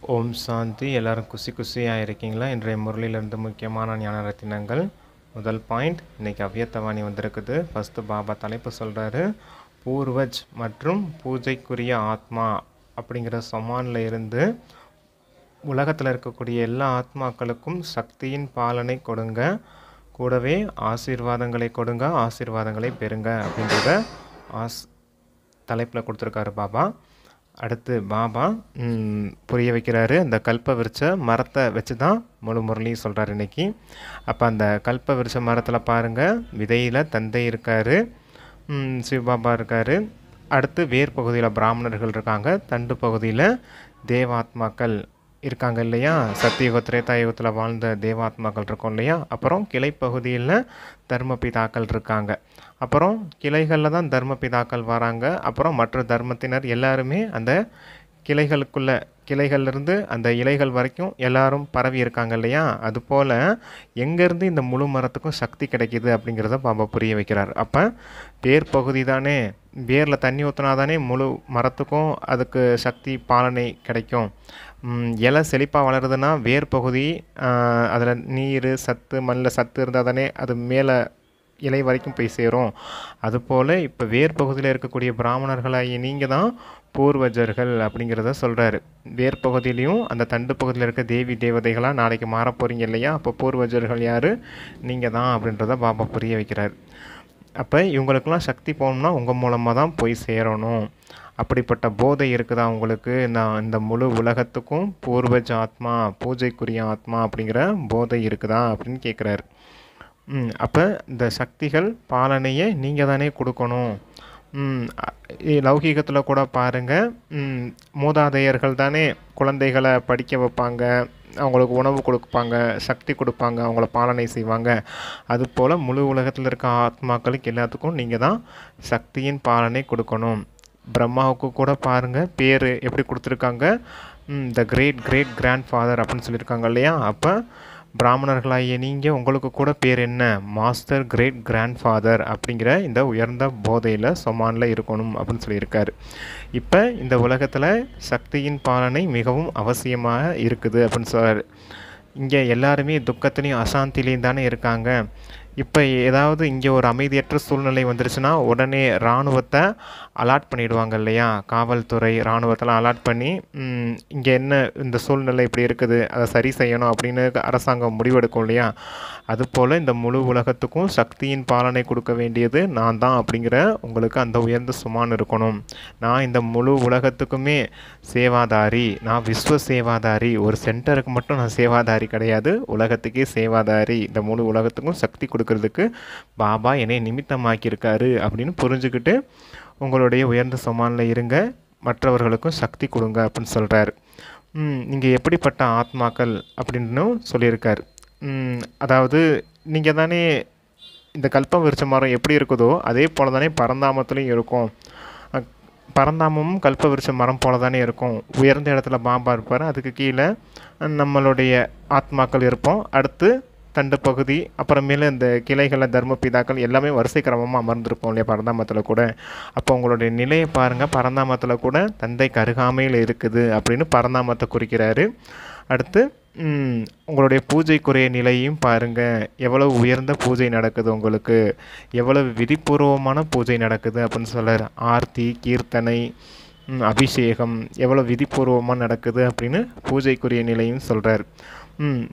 ஓம் சாந்தி. எல்லாரும் குசியாக இருக்கீங்களா? இன்றைய முரளியிலிருந்து முக்கியமான ஞான ரத்தினங்கள். முதல் பாயிண்ட், இன்றைக்கி அவ்யத்தவாணி வந்திருக்குது. ஃபஸ்ட்டு பாபா தலைப்பு சொல்கிறாரு, பூர்வஜ் மற்றும் பூஜைக்குரிய ஆத்மா அப்படிங்கிற சமானில் இருந்து உலகத்தில் இருக்கக்கூடிய எல்லா ஆத்மாக்களுக்கும் சக்தியின் பாலனை கொடுங்க, கூடவே ஆசீர்வாதங்களை கொடுங்க, ஆசீர்வாதங்களை பெறுங்க அப்படின்றத தலைப்பில் கொடுத்துருக்காரு பாபா. அடுத்து பாபா புரிய வைக்கிறாரு. அந்த கல்ப விருட்ச மரத்தை வச்சு தான் முழு முரளியும் சொல்கிறார் இன்றைக்கி. அப்போ அந்த கல்ப விருட்ச மரத்தில் பாருங்கள், விதையில் தந்தை இருக்கார், சிவபாபா இருக்கார். அடுத்து வேர் பகுதியில் பிராமணர்கள் இருக்காங்க, தண்டு பகுதியில் தேவாத்மாக்கள் இருக்காங்க இல்லையா? சத்தியுக திரேதாயுகத்தில் வாழ்ந்த தேவாத்மாக்கள் இருக்கும் இல்லையா? அப்புறம் கிளை பகுதியில் தர்மபிதாக்கள் இருக்காங்க. அப்புறம் கிளைகளில் தான் தர்மபிதாக்கள் வராங்க. அப்புறம் மற்ற தர்மத்தினர் எல்லாருமே அந்த கிளைகள்லேருந்து அந்த இலைகள் வரைக்கும் எல்லாரும் பரவி இருக்காங்க இல்லையா? அதுபோல் எங்கேருந்து இந்த முழு மரத்துக்கும் சக்தி கிடைக்கிது அப்படிங்கிறத பாபா புரிய வைக்கிறார். அப்போ வேர் பகுதி தானே, வேரில் தண்ணி ஊற்றினா தானே முழு மரத்துக்கும் அதுக்கு சக்தி பாலனை கிடைக்கும். இலை செழிப்பாக வளருதுன்னா வேர் பகுதி, அதில் நீர் சத்து, மண்ணில் சத்து இருந்தால் தானே அது மேலே இலை வரைக்கும் போய் சேரும். அதுபோல் இப்போ வேர் பகுதியில் இருக்கக்கூடிய பிராமணர்களாகி நீங்கள் தான் பூர்வஜர்கள் அப்படிங்கிறத சொல்கிறாரு. வேர் பகுதியிலையும் அந்த தண்டு பகுதியில் இருக்க தேவி தேவதைகளாக நாளைக்கு மாற போகிறீங்க இல்லையா? அப்போ பூர்வஜர்கள் யார்? நீங்கள் தான் அப்படின்றத பாபா புரிய வைக்கிறார். அப்போ இவங்களுக்கெல்லாம் சக்தி போகணும்னா உங்கள் மூலமாக தான் போய் சேரணும். அப்படிப்பட்ட போதை இருக்குதா உங்களுக்கு? நான் இந்த முழு உலகத்துக்கும் பூர்வஜ ஆத்மா, பூஜைக்குரிய ஆத்மா அப்படிங்கிற போதை இருக்குதா அப்படின்னு கேட்குறாரு. அப்போ இந்த சக்திகள் பாலனையை நீங்கள் தானே கொடுக்கணும். லௌகீகத்தில் கூட பாருங்கள், மூதாதையர்கள் தானே குழந்தைகளை படிக்க வைப்பாங்க, அவங்களுக்கு உணவு கொடுப்பாங்க, சக்தி கொடுப்பாங்க, அவங்கள பாலனை செய்வாங்க. அதுபோல் முழு உலகத்தில் இருக்க ஆத்மாக்களுக்கு எல்லாத்துக்கும் நீங்கள் தான் சக்தியின் பாலனை கொடுக்கணும். பிரம்மாவுக்கு கூட பாருங்கள், பேர் எப்படி கொடுத்துருக்காங்க, the great great grandfather அப்படின்னு சொல்லியிருக்காங்க இல்லையா? அப்போ பிராமணர்களாகிய நீங்கள் உங்களுக்கு கூட பேர் என்ன? மாஸ்டர் கிரேட் கிராண்ட் ஃபாதர் அப்படிங்கிற இந்த உயர்ந்த போதையில் சொமானில் இருக்கணும் அப்படின்னு சொல்லியிருக்காரு. இப்போ இந்த உலகத்தில் சக்தியின் பாலனை மிகவும் அவசியமாக இருக்குது அப்படின்னு சொல்கிறார். இங்கே எல்லாருமே துக்கத்துலேயும் அசாந்திலையும் தானே இருக்காங்க. இப்போ ஏதாவது இங்கே ஒரு அமைதியற்ற சூழ்நிலை வந்துருச்சுன்னா உடனே இராணுவத்தை அலாட் பண்ணிவிடுவாங்க இல்லையா? காவல்துறை இராணுவத்தெல்லாம் அலாட் பண்ணி இங்கே என்ன இந்த சூழ்நிலை இப்படி இருக்குது, அதை சரி செய்யணும் அப்படின்னு அரசாங்கம் முடிவெடுக்கும் இல்லையா? அதுபோல் இந்த முழு உலகத்துக்கும் சக்தியின் பாலனை கொடுக்க வேண்டியது நான் தான் அப்படிங்கிற உங்களுக்கு அந்த உயர்ந்த சுமான் இருக்கணும். நான் இந்த முழு உலகத்துக்குமே சேவாதாரி, நான் விஸ்வ சேவாதாரி. ஒரு சென்டருக்கு மட்டும் நான் சேவாதாரி கிடையாது, உலகத்துக்கே சேவாதாரி. இந்த முழு உலகத்துக்கும் சக்தி கொடுக்கறதுக்கு பாபா என்னை நிமித்தமாக்கியிருக்காரு அப்படின்னு புரிஞ்சுக்கிட்டு உங்களுடைய உயர்ந்த சுமானில் இருங்க, மற்றவர்களுக்கும் சக்தி கொடுங்க அப்படின்னு சொல்கிறாரு. நீங்கள் எப்படிப்பட்ட ஆத்மாக்கள் அப்படின்னு சொல்லியிருக்கார். அதாவது நீங்கள் தானே இந்த கல்பம் விருட்ச மரம் எப்படி இருக்குதோ அதே போல் தானே பரந்தாமத்துலேயும் இருக்கும். பரந்தாமமும் கல்ப விருட்ச மரம் போல தானே இருக்கும். உயர்ந்த இடத்துல பாபா இருப்பார், அதுக்கு கீழே நம்மளுடைய ஆத்மாக்கள் இருப்போம். அடுத்து தண்டு பகுதி, அப்புறமேல இந்த கிளைகளில் தர்மபிதாக்கள் எல்லாமே வரிசை கிரமமாக அமர்ந்திருப்போம் இல்லையா பரந்தாமத்தில் கூட. அப்போ உங்களுடைய நிலையை பாருங்கள், பரந்தாமத்தில் கூட தந்தை கருகாமையில் இருக்குது அப்படின்னு பரந்தாமத்தை குறிக்கிறாரு. அடுத்து உங்களுடைய பூஜைக்குரிய நிலையும் பாருங்கள், எவ்வளவு உயர்ந்த பூஜை நடக்குது உங்களுக்கு, எவ்வளவு விதிபூர்வமான பூஜை நடக்குது அப்படின்னு சொல்கிறார். ஆர்த்தி, கீர்த்தனை, அபிஷேகம் எவ்வளோ விதிபூர்வமாக நடக்குது அப்படின்னு பூஜைக்குரிய நிலையும் சொல்கிறார்.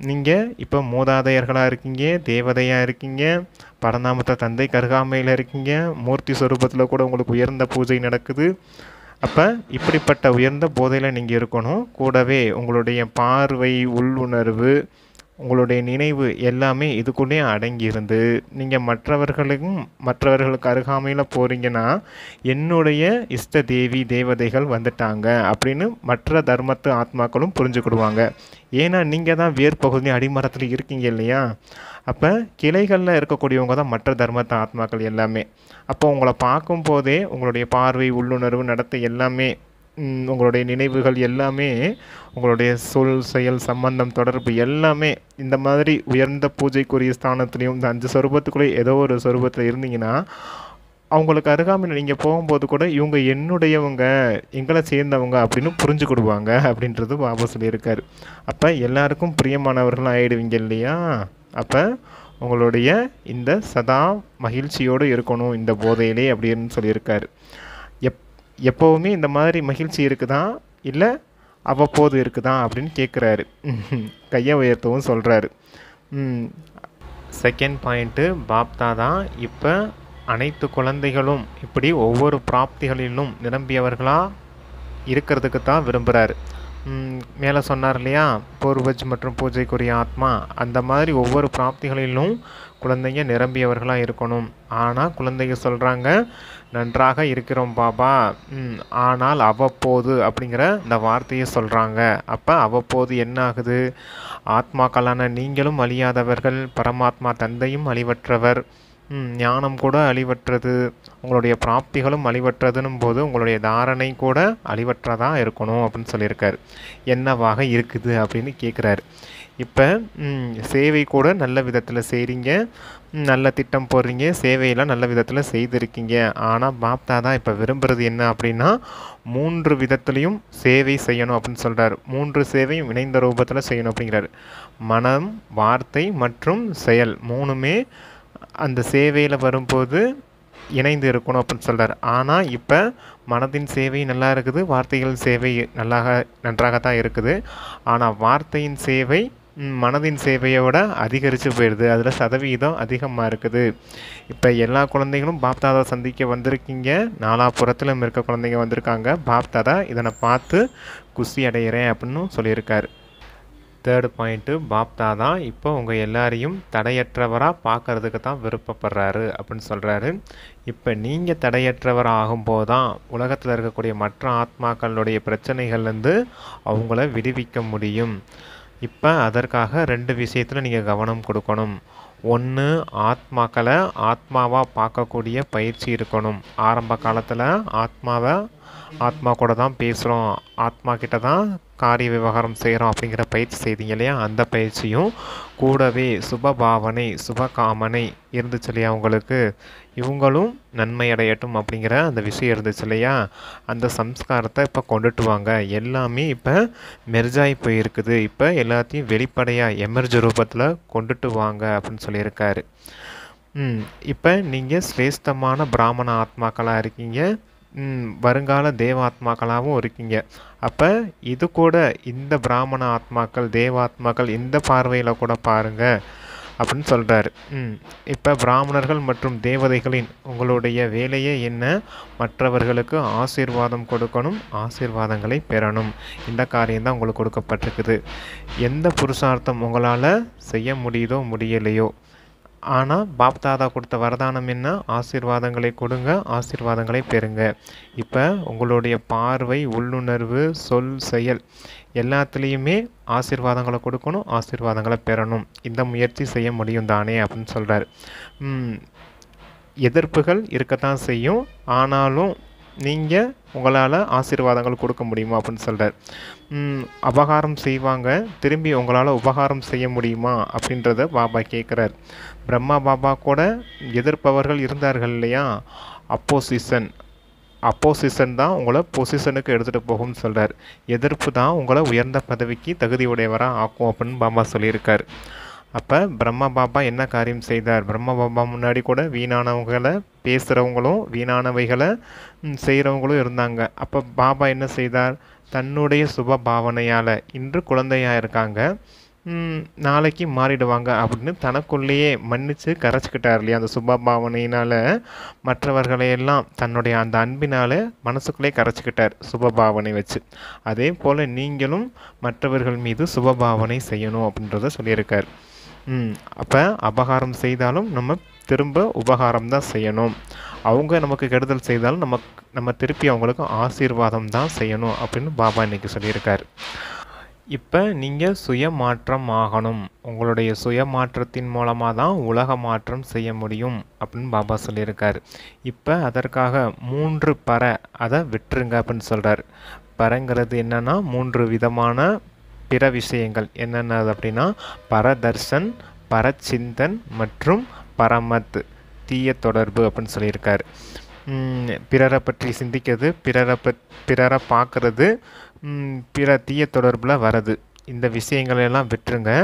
நீங்கள் இப்போ மூதாதையர்களாக இருக்கீங்க, தேவதையாக இருக்கீங்க, பரந்தாமத்தை தந்தை கருகாமையில் இருக்கீங்க, மூர்த்தி சொரூபத்தில் கூட உங்களுக்கு உயர்ந்த பூஜை நடக்குது. அப்போ இப்படிப்பட்ட உயர்ந்த போதையில் நீங்கள் இருக்கணும். கூடவே உங்களுடைய பார்வை, உள்ளுணர்வு, உங்களுடைய நினைவு எல்லாமே இதுக்குள்ளே அடங்கியிருந்து நீங்கள் மற்றவர்களுக்கு அருகாமையில் போகிறீங்கன்னா என்னுடைய இஷ்ட தேவி தேவதைகள் வந்துட்டாங்க அப்படின்னு மற்ற தர்மத்து ஆத்மாக்களும் புரிஞ்சுக்கிடுவாங்க. ஏன்னா நீங்கள் தான் வேர் பகுதி அடிமரத்தில் இருக்கீங்க இல்லையா? அப்போ கிளைகளில் இருக்கக்கூடியவங்க தான் மற்ற தர்மத்து ஆத்மாக்கள் எல்லாமே. அப்போ உங்களை பார்க்கும் போதே உங்களுடைய பார்வை, உள்ளுணர்வு, நடத்தை எல்லாமே, உங்களுடைய நினைவுகள் எல்லாமே, உங்களுடைய சொல், செயல், சம்பந்தம், தொடர்பு எல்லாமே இந்த மாதிரி உயர்ந்த பூஜைக்குரிய ஸ்தானத்துலேயும் இந்த 5 சொரூபத்துக்குள்ளே ஏதோ ஒரு சொரூபத்தில் இருந்தீங்கன்னா அவங்களுக்கு அருகாமையில் நீங்கள் போகும்போது கூட இவங்க என்னுடையவங்க, எங்களை சேர்ந்தவங்க அப்படின்னு புரிஞ்சுக்கிடுவாங்க அப்படின்றது பாபா சொல்லியிருக்காரு. அப்போ எல்லாருக்கும் பிரியமானவர்கள் ஆயிடுவீங்க இல்லையா? அப்போ உங்களுடைய இந்த சதா மகிழ்ச்சியோடு இருக்கணும் இந்த போதையிலே அப்படின்னு சொல்லியிருக்காரு. எப்போவுமே இந்த மாதிரி மகிழ்ச்சி இருக்குதா இல்லை அவ்வப்போது இருக்குதா அப்படின்னு கேட்குறாரு. கையை உயர்த்தவும் சொல்கிறாரு. செகண்ட் பாயிண்ட்டு, பாப்தாதா இப்போ அனைத்து குழந்தைகளும் இப்படி ஒவ்வொரு பிராப்திகளிலும் நிரம்பியவர்களாக இருக்கிறதுக்கு தான் விரும்புகிறாரு. மேலே சொன்னார் இல்லையா, பூர்வஜ் மற்றும் பூஜைக்குரிய ஆத்மா, அந்த மாதிரி ஒவ்வொரு பிராப்திகளிலும் குழந்தைங்க நிரம்பியவர்களாக இருக்கணும். ஆனால் குழந்தைங்க சொல்கிறாங்க, நன்றாக இருக்கிறோம் பாபா, ஆனால் அவ்வப்போது அப்படிங்கிற இந்த வார்த்தையை சொல்கிறாங்க. அப்போ அவ்வப்போது என்ன ஆகுது? ஆத்மாக்களான நீங்களும் அழியாதவர்கள், பரமாத்மா தந்தையும் அழிவற்றவர், ஞானம் கூட அழிவற்றது, உங்களுடைய பிராப்திகளும் அழிவற்றதுன்னும் போது உங்களுடைய தாரணை கூட அழிவற்றதாக இருக்கணும் அப்படின்னு சொல்லியிருக்காரு. என்னவாக இருக்குது அப்படின்னு கேட்குறாரு. இப்போ சேவை கூட நல்ல விதத்தில் செய்கிறீங்க, நல்ல திட்டம் போடுறீங்க, சேவையெல்லாம் நல்ல விதத்தில் செய்திருக்கீங்க. ஆனால் பாப்தாதா இப்போ விரும்புகிறது என்ன அப்படின்னா 3 விதத்துலேயும் சேவை செய்யணும் அப்படின்னு சொல்கிறார். 3 சேவையும் இணைந்த ரூபத்தில் செய்யணும் அப்படிங்கிறார். மனம், வார்த்தை மற்றும் செயல் 3மே அந்த சேவையில் வரும்போது இணைந்து இருக்கணும் அப்படின்னு சொல்கிறார். ஆனால் இப்போ மனதின் சேவை நல்லா இருக்குது, வார்த்தைகள் சேவை நன்றாக தான் இருக்குது. ஆனால் வார்த்தையின் சேவை மனதின் சேவையை விட அதிகரித்து போயிடுது, அதில் சதவீதம் அதிகமாக இருக்குது. இப்போ எல்லா குழந்தைகளும் பாப்தாதா சந்திக்க வந்திருக்கீங்க, நாலாபுறத்திலும் இருக்க குழந்தைங்க வந்திருக்காங்க. பாப்தாதா இதனை பார்த்து குஷி அடைகிறேன் அப்படின்னு சொல்லியிருக்காரு. தேர்டு பாயிண்ட்டு, பாப்தாதா இப்போ உங்கள் எல்லாரையும் தடையற்றவராக பார்க்கறதுக்கு தான் விருப்பப்படுறாரு அப்படின்னு சொல்கிறாரு. இப்போ நீங்கள் தடையற்றவர் ஆகும்போது தான் உலகத்தில் இருக்கக்கூடிய மற்ற ஆத்மாக்களுடைய பிரச்சனைகள்லேருந்து அவங்கள விடுவிக்க முடியும். இப்போ அதற்காக 2 விஷயத்தில் நீங்கள் கவனம் கொடுக்கணும். ஒன்று, ஆத்மாக்களை ஆத்மாவாக பார்க்கக்கூடிய பயிற்சி இருக்கணும். ஆரம்ப காலத்தில் ஆத்மா கூட தான் பேசுகிறோம், ஆத்மா கிட்ட தான் காரிய விவகாரம் செய்கிறோம் அப்படிங்கிற பயிற்சி செய்தீங்க இல்லையா? அந்த பயிற்சியும் கூடவே சுபபாவனை, சுபகாமனை இருந்துச்சு இல்லையா உங்களுக்கு? இவங்களும் நன்மை அடையட்டும் அப்படிங்கிற அந்த விஷயம் இருந்துச்சு இல்லையா? அந்த சம்ஸ்காரத்தை இப்போ கொண்டுட்டு வாங்க. எல்லாமே இப்போ மெர்ஜாகி போயிருக்குது, இப்போ எல்லாத்தையும் வெளிப்படையாக எமர்ஜ் ரூபத்தில் கொண்டுட்டு வாங்க அப்படின்னு சொல்லியிருக்காரு. இப்போ நீங்கள் சிரேஷ்டமான பிராமண ஆத்மாக்களாக இருக்கீங்க, வருங்கால தேவாத்மாக்களாகவும் இருக்கீங்க. அப்போ இது கூட இந்த பிராமண ஆத்மாக்கள், தேவாத்மாக்கள் இந்த பார்வையில் கூட பாருங்கள் அப்படின்னு சொல்கிறாரு. இப்போ பிராமணர்கள் மற்றும் தேவதைகளின் உங்களுடைய வேலையே என்ன? மற்றவர்களுக்கு ஆசீர்வாதம் கொடுக்கணும், ஆசீர்வாதங்களை பெறணும். இந்த காரியம்தான் உங்களுக்கு கொடுக்கப்பட்டிருக்குது. எந்த புருஷார்த்தம் உங்களால் செய்ய முடியுதோ முடியலையோ, ஆனால் பாப்தாதா கொடுத்த வரதானம் என்ன? ஆசீர்வாதங்களை கொடுங்க, ஆசீர்வாதங்களை பெறுங்க. இப்போ உங்களுடைய பார்வை, உள்ளுணர்வு, சொல், செயல் எல்லாத்துலேயுமே ஆசீர்வாதங்களை கொடுக்கணும், ஆசீர்வாதங்களை பெறணும். இந்த முயற்சி செய்ய முடியும் தானே அப்படின்னு சொல்கிறார். எதிர்ப்புகள் இருக்கத்தான் செய்யும், ஆனாலும் நீங்கள் உங்களால் ஆசீர்வாதங்கள் கொடுக்க முடியுமா அப்படின்னு சொல்கிறார். அபகாரம் செய்வாங்க, திரும்பி உங்களால் உபகாரம் செய்ய முடியுமா அப்படின்றத பாபா கேட்குறார். பிரம்மா பாபா கூட எதிர்ப்பவர்கள் இருந்தார்கள் இல்லையா? அப்போசிஷன் தான் உங்களை பொசிஷனுக்கு எடுத்துகிட்டு போகும்னு சொல்கிறார். எதிர்ப்பு தான் உங்களை உயர்ந்த பதவிக்கு தகுதி உடையவராக ஆக்கும் அப்படின்னு பாபா சொல்லியிருக்கார். அப்போ பிரம்மா பாபா என்ன காரியம் செய்தார்? பிரம்மா பாபா முன்னாடி கூட வீணானவங்களை பேசுகிறவங்களும் வீணானவைகளை செய்கிறவங்களும் இருந்தாங்க. அப்போ பாபா என்ன செய்தார்? தன்னுடைய சுப பாவனையால் இன்று குழந்தையாக இருக்காங்க, நாளைக்கு மாறிடுவாங்க அப்படின்னு தனக்குள்ளேயே மன்னித்து கரைச்சிக்கிட்டார் இல்லையா? அந்த சுப பாவனையினால் மற்றவர்களையெல்லாம் தன்னுடைய அந்த அன்பினால் மனசுக்குள்ளே கரைச்சிக்கிட்டார் சுபபாவனை வச்சு. அதே போல் நீங்களும் மற்றவர்கள் மீது சுபபாவனை செய்யணும் அப்படின்றத சொல்லியிருக்கார். அப்போ அபகாரம் செய்தாலும் நம்ம திரும்ப உபகாரம் தான் செய்யணும். அவங்க நமக்கு கெடுதல் செய்தாலும் நம்ம திருப்பி அவங்களுக்கு ஆசீர்வாதம் தான் செய்யணும் அப்படின்னு பாபா இன்றைக்கி சொல்லியிருக்கார். இப்போ நீங்கள் சுயமாற்றம் ஆகணும். உங்களுடைய சுயமாற்றத்தின் மூலமாக தான் உலக மாற்றம் செய்ய முடியும் அப்படின்னு பாபா சொல்லியிருக்கார். இப்போ அதற்காக 3 அதை விட்டுருங்க அப்படின்னு சொல்கிறார். பரங்கிறது என்னென்னா 3 விதமான பிற விஷயங்கள் என்னென்ன அப்படின்னா பரதர்ஷன், பரச்சிந்தன் மற்றும் பரமத். தீய தொடர்பு அப்படின்னு சொல்லியிருக்காரு. பிறரை பற்றி சிந்திக்கிறது, பிறரை பார்க்குறது, பிற தீய தொடர்பில் வர்றது, இந்த விஷயங்களெல்லாம் விட்டுருங்க.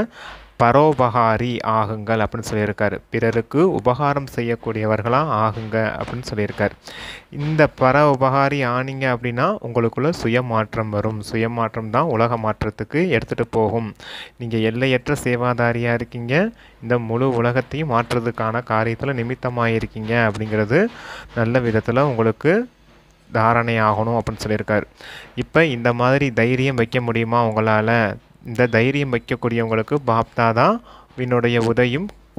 பரோபகாரி ஆகுங்கள் அப்படின்னு சொல்லியிருக்காரு. பிறருக்கு உபகாரம் செய்யக்கூடியவர்களாக ஆகுங்க அப்படின்னு சொல்லியிருக்காரு. இந்த பர உபகாரி ஆனீங்க அப்படின்னா உங்களுக்குள்ள சுயமாற்றம் வரும். சுயமாற்றம் தான் உலக மாற்றத்துக்கு எடுத்துகிட்டு போகும். நீங்கள் எல்லையற்ற சேவாதாரியாக இருக்கீங்க. இந்த முழு உலகத்தையும் மாற்றுறதுக்கான காரியத்தில் நிமித்தமாக இருக்கீங்க அப்படிங்கிறது நல்ல விதத்தில் உங்களுக்கு தாரணை ஆகணும் அப்படின்னு சொல்லியிருக்காரு. இப்போ இந்த மாதிரி தைரியம் வைக்க முடியுமா உங்களால்? இந்த தைரியம் வைக்கக்கூடியவங்களுக்கு பாப்தாதா வினுடைய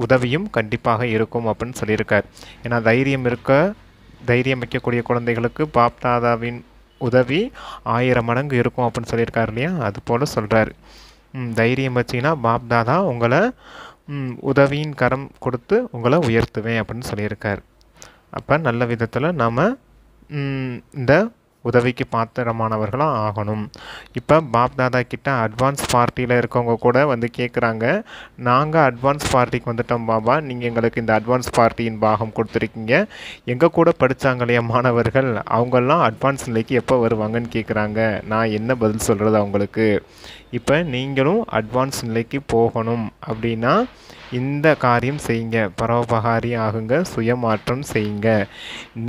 உதவியும் கண்டிப்பாக இருக்கும் அப்படின்னு சொல்லியிருக்கார். ஏன்னா தைரியம் வைக்கக்கூடிய குழந்தைகளுக்கு பாப்தாதாவின் உதவி 1000 மடங்கு இருக்கும் அப்படின்னு சொல்லியிருக்காரு இல்லையா? அது போல் சொல்கிறார். தைரியம் வச்சிங்கன்னா பாப்தாதா உங்களை உதவியின் கரம் கொடுத்து உங்களை உயர்த்துவேன் அப்படின்னு சொல்லியிருக்கார். அப்போ நல்ல விதத்தில் நாம் இந்த உதவிக்கு பாத்திரமானவர்களாக ஆகணும். இப்போ பாப்தாதா கிட்ட அட்வான்ஸ் பார்ட்டியில் இருக்கவங்க கூட வந்து கேட்குறாங்க, நாங்கள் அட்வான்ஸ் பார்ட்டிக்கு வந்துட்டோம் பாபா, நீங்கள் எங்களுக்கு இந்த அட்வான்ஸ் பார்ட்டியின் பாகம் கொடுத்துருக்கீங்க. எங்கள் கூட படித்தாங்க இல்லையா மாணவர்கள், அவங்கெல்லாம் அட்வான்ஸ் நிலைக்கு எப்போ வருவாங்கன்னு கேட்குறாங்க. நான் என்ன பதில் சொல்கிறது அவங்களுக்கு? இப்போ நீங்களும் அட்வான்ஸ் நிலைக்கு போகணும் அப்படின்னா இந்த காரியம் செய்யுங்க. பரோபகாரி ஆகுங்க, சுயமாற்றம் செய்யுங்க.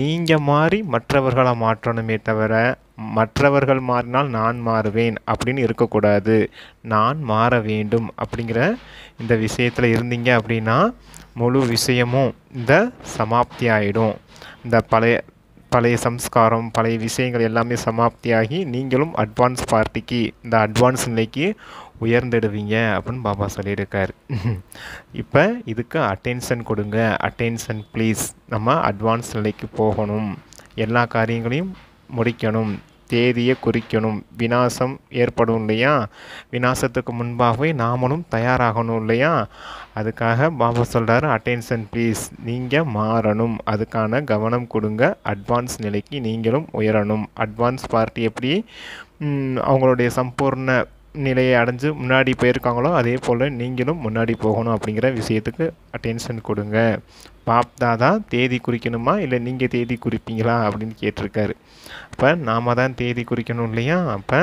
நீங்கள் மாறி மற்றவர்களை மாற்றணுமே தவிர மற்றவர்கள் மாறினால் நான் மாறுவேன் அப்படின்னு இருக்கக்கூடாது. நான் மாற வேண்டும் அப்படிங்கிற இந்த விஷயத்தில் இருந்தீங்க அப்படின்னா முழு விஷயமும் இந்த சமாப்தி ஆகிடும். இந்த பழைய சம்ஸ்காரம், பழைய விஷயங்கள் எல்லாமே சமாப்தியாகி நீங்களும் அட்வான்ஸ் பார்ட்டிக்கு, இந்த அட்வான்ஸ் நிலைக்கு உயர்ந்துடுவீங்க அப்படின்னு பாபா சொல்லியிருக்கார். இப்போ இதுக்கு அட்டென்ஷன் கொடுங்க. Attention please. நம்ம அட்வான்ஸ் நிலைக்கு போகணும். எல்லா காரியங்களையும் முடிக்கணும். தேதியை குறிக்கணும். விநாசம் ஏற்படும் இல்லையா? விநாசத்துக்கு முன்பாகவே நாமளும் தயாராகணும் இல்லையா? அதுக்காக பாபா சொல்கிறாரு, அட்டென்ஷன் ப்ளீஸ். நீங்கள் மாறணும். அதுக்கான கவனம் கொடுங்க. அட்வான்ஸ் நிலைக்கு நீங்களும் உயரணும். அட்வான்ஸ் பார்ட்டி எப்படி அவங்களுடைய சம்பூர்ண நிலையை அடைஞ்சு முன்னாடி போயிருக்காங்களோ அதே போல் நீங்களும் முன்னாடி போகணும் அப்படிங்கிற விஷயத்துக்கு அட்டென்ஷன் கொடுங்க. பாப்தாதா தேதி குறிக்கணுமா இல்லை நீங்கள் தேதி குறிப்பீங்களா அப்படின்னு கேட்டிருக்காரு. அப்போ நாம் தான் தேதி குறிக்கணும் இல்லையா? அப்போ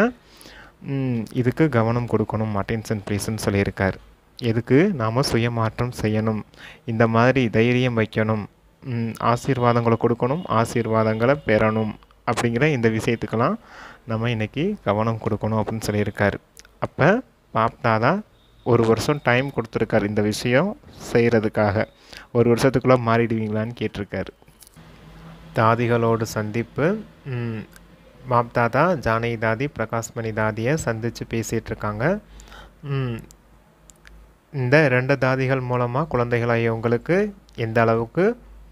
இதுக்கு கவனம் கொடுக்கணும். அட்டென்ஷன் ப்ளீஸ்ன்னு சொல்லியிருக்கார். எதுக்கு? நாம் சுயமாற்றம் செய்யணும். இந்த மாதிரி தைரியம் வைக்கணும். ஆசீர்வாதங்களை கொடுக்கணும், ஆசீர்வாதங்களை பெறணும் அப்படிங்கிற இந்த விஷயத்துக்கெல்லாம் நம்ம இன்றைக்கி கவனம் கொடுக்கணும் அப்படின்னு சொல்லியிருக்காரு. அப்போ பாப்தாதா 1 வருஷம் டைம் கொடுத்துருக்காரு இந்த விஷயம் செய்கிறதுக்காக. 1 வருஷத்துக்குள்ளே மாறிடுவீங்களான்னு கேட்டிருக்காரு. தாதிகளோடு சந்திப்பு. பாப்தாதா ஜானகி தாதி, பிரகாஷ்மணி தாதியை சந்தித்து பேசிகிட்ருக்காங்க. இந்த 2 தாதிகள் மூலமாக குழந்தைகளாகியவங்களுக்கு எந்த அளவுக்கு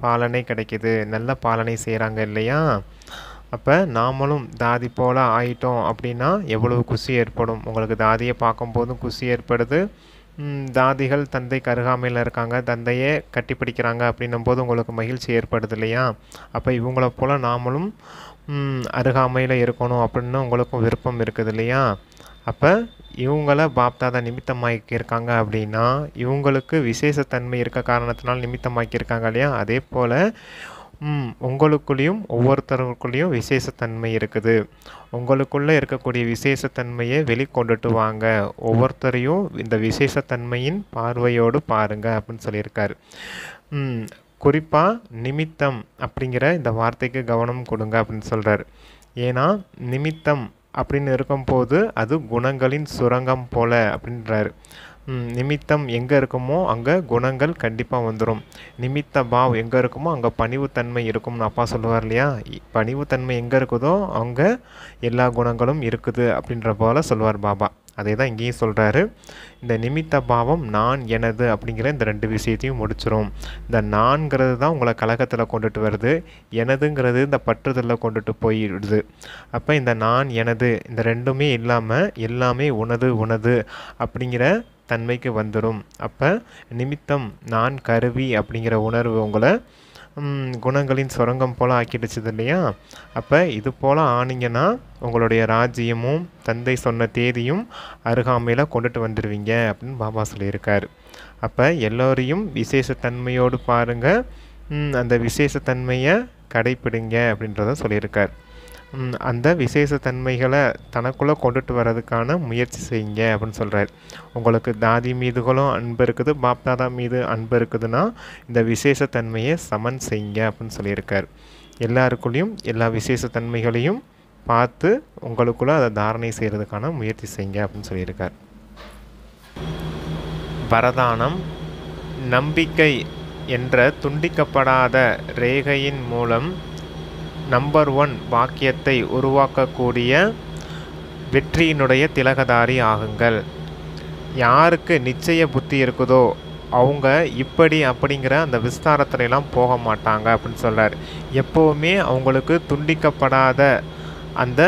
பாலனை கிடைக்கிது, நல்ல பாலனை செய்கிறாங்க இல்லையா? அப்போ நாமளும் தாதி போல் ஆயிட்டோம் அப்படின்னா எவ்வளவு குஷி ஏற்படும். உங்களுக்கு தாதியை பார்க்கும்போதும் குஷி ஏற்படுது. தாதிகள் தந்தைக்கு அருகாமையில் இருக்காங்க, தந்தையே கட்டி பிடிக்கிறாங்க அப்படின்னும் போது உங்களுக்கு மகிழ்ச்சி ஏற்படுது இல்லையா? அப்போ இவங்கள போல் நாமளும் அருகாமையில் இருக்கணும் அப்படின்னு உங்களுக்கும் விருப்பம் இருக்குது இல்லையா? அப்போ இவங்கள பாப்தாதா நிமித்தமாக்கியிருக்காங்க அப்படின்னா இவங்களுக்கு விசேஷத்தன்மை இருக்க காரணத்தினால் நிமித்தமாக்கியிருக்காங்க இல்லையா? அதே போல் உங்களுக்குள்ளேயும் ஒவ்வொருத்தருக்குள்ளேயும் விசேஷத்தன்மை இருக்குது. உங்களுக்குள்ளே இருக்கக்கூடிய விசேஷத்தன்மையை வெளிக்கொண்டுட்டு வாங்க. ஒவ்வொருத்தரையும் இந்த விசேஷத்தன்மையின் பார்வையோடு பாருங்கள் அப்படின்னு சொல்லியிருக்காரு. குறிப்பாக நிமித்தம் அப்படிங்கிற இந்த வார்த்தைக்கு கவனம் கொடுங்க அப்படின்னு சொல்கிறார். ஏன்னா நிமித்தம் அப்படின்னு இருக்கும்போது அது குணங்களின் சுரங்கம் போல் அப்படின்றாரு. நிமித்தம் எங்கே இருக்குமோ அங்கே குணங்கள் கண்டிப்பாக வந்துடும். நிமித்த பாவ் எங்கே இருக்குமோ அங்கே பணிவுத்தன்மை இருக்கும்னு அப்பா சொல்லுவார் இல்லையா? பணிவுத்தன்மை எங்கே இருக்குதோ அங்கே எல்லா குணங்களும் இருக்குது அப்படின்ற போல் சொல்லுவார் பாபா. அதே தான் இங்கேயும் சொல்கிறாரு. இந்த நிமித்த பாவம் நான் எனது அப்படிங்கிற இந்த 2 விஷயத்தையும் முடிச்சிடும். இந்த நான்கிறது தான் உங்களை கலகத்தில் கொண்டுட்டு வருது, எனதுங்கிறது இந்த பற்றுதலில் கொண்டுட்டு போயிடுது. அப்போ இந்த நான் எனது இந்த 2மே இல்லாமல் எல்லாமே உனது அப்படிங்கிற தன்மைக்கு வந்துடும். அப்போ நிமித்தம் நான் கருவி அப்படிங்கிற உணர்வு உங்களை குணங்களின் சுரங்கம் போல் ஆக்கிடுச்சுது இல்லையா? அப்போ இது போல் ஆனீங்கன்னா உங்களுடைய ராஜ்யமும் தந்தை சொன்ன தேதியும் அருகாமையில் கொண்டுட்டு வந்துடுவீங்க அப்படின்னு பாபா சொல்லியிருக்காரு. அப்போ எல்லோரையும் விசேஷத்தன்மையோடு பாருங்கள். அந்த விசேஷத்தன்மையை கடைப்பிடிங்க அப்படின்றத சொல்லியிருக்கார். அந்த விசேஷத்தன்மைகளை தனக்குள்ளே கொண்டுட்டு வர்றதுக்கான முயற்சி செய்யுங்க அப்படின்னு சொல்கிறார். உங்களுக்கு தாதி மீதுகளும் அன்பு இருக்குது, பாப்தாதா மீது அன்பு இருக்குதுன்னா இந்த விசேஷத்தன்மையை சமன் செய்யுங்க அப்படின்னு சொல்லியிருக்கார். எல்லாருக்குள்ளேயும் எல்லா விசேஷத்தன்மைகளையும் பார்த்து உங்களுக்குள்ளே அதை தாரணை செய்கிறதுக்கான முயற்சி செய்யுங்க அப்படின்னு சொல்லியிருக்கார். வரதானம். நம்பிக்கை என்ற துண்டிக்கப்படாத ரேகையின் மூலம் நம்பர் 1 வாக்கியத்தை உருவாக்கக்கூடிய வெற்றியினுடைய திலகதாரி ஆகுங்கள். யாருக்கு நிச்சய புத்தி இருக்குதோ அவங்க இப்படி அப்படிங்கிற அந்த விஸ்தாரத்துலலாம் போக மாட்டாங்க அப்படின்னு சொல்கிறார். எப்போவுமே அவங்களுக்கு துண்டிக்கப்படாத அந்த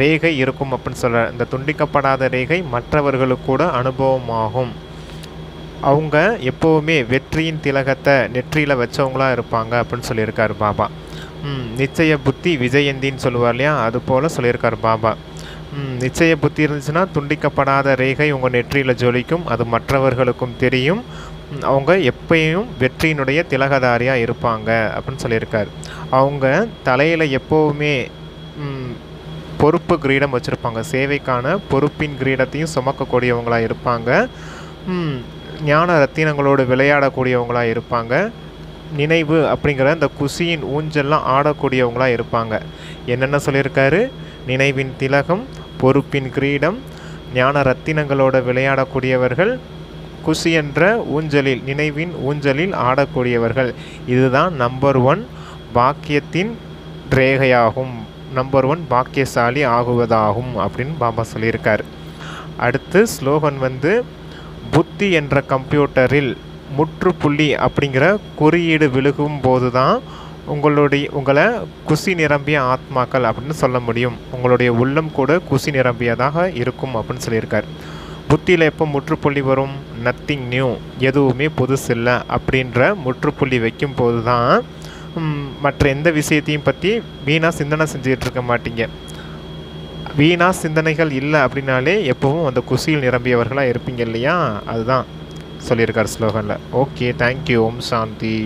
ரேகை இருக்கும் அப்படின்னு சொல்கிறார். இந்த துண்டிக்கப்படாத ரேகை மற்றவர்களுக்கு கூட அனுபவமாகும். அவங்க எப்போவுமே வெற்றியின் திலகத்தை நெற்றியில் வச்சவங்களாக இருப்பாங்க அப்படின்னு சொல்லியிருக்கார் பாபா. நிச்சய புத்தி விஜயந்தின்னு சொல்லுவார் இல்லையா, அது போல் சொல்லியிருக்கார் பாபா. நிச்சய புத்தி இருந்துச்சுன்னா துண்டிக்கப்படாத ரேகை உங்கள் நெற்றியில் ஜொலிக்கும், அது மற்றவர்களுக்கும் தெரியும். அவங்க எப்பயும் வெற்றியினுடைய திலகதாரியாக இருப்பாங்க அப்படின்னு சொல்லியிருக்கார். அவங்க தலையில் எப்போவுமே பொறுப்பு கிரீடம் வச்சுருப்பாங்க. சேவைக்கான பொறுப்பின் கிரீடத்தையும் சுமக்கக்கூடியவங்களாக இருப்பாங்க. ஞான ரத்தினங்களோடு விளையாடக்கூடியவங்களாக இருப்பாங்க. நினைவு அப்படிங்கிற இந்த குசியின் ஊஞ்சல்லாம் ஆடக்கூடியவங்களாக இருப்பாங்க. என்னென்ன சொல்லியிருக்காரு? நினைவின் திலகம், பொறுப்பின் கிரீடம், ஞான ரத்தினங்களோட விளையாடக்கூடியவர்கள், குசி என்ற ஊஞ்சலில் நினைவின் ஊஞ்சலில் ஆடக்கூடியவர்கள். இதுதான் நம்பர் 1 பாக்கியத்தின் ரேகையாகும், நம்பர் 1 பாக்கியசாலி ஆகுவதாகும் அப்படின்னு பாபா சொல்லியிருக்கார். அடுத்து ஸ்லோகன் புத்தி என்ற கம்ப்யூட்டரில் முற்றுப்புள்ளி அப்படிங்கிற குறியீடு விழுகும் போது தான் உங்களை குசி நிரம்பிய ஆத்மாக்கள் அப்படின்னு சொல்ல முடியும். உங்களுடைய உள்ளம் கூட குசி நிரம்பியதாக இருக்கும் அப்படின்னு சொல்லியிருக்கார். புத்தியில் எப்போ முற்றுப்புள்ளி வரும்? நத்திங் நியூ, எதுவுமே புதுசில்லை அப்படின்ற முற்றுப்புள்ளி வைக்கும் போது தான் மற்ற எந்த விஷயத்தையும் பற்றி வீணாக சிந்தனை செஞ்சுக்கிட்டு இருக்க மாட்டீங்க. வீணாக சிந்தனைகள் இல்லை அப்படின்னாலே எப்பவும் அந்த குசியில் நிரம்பியவர்களாக இருப்பீங்க இல்லையா, அதுதான் சொல்லியிருக்கார் ஸ்லோகனில். Okay, thank you. ஓம் சாந்தி.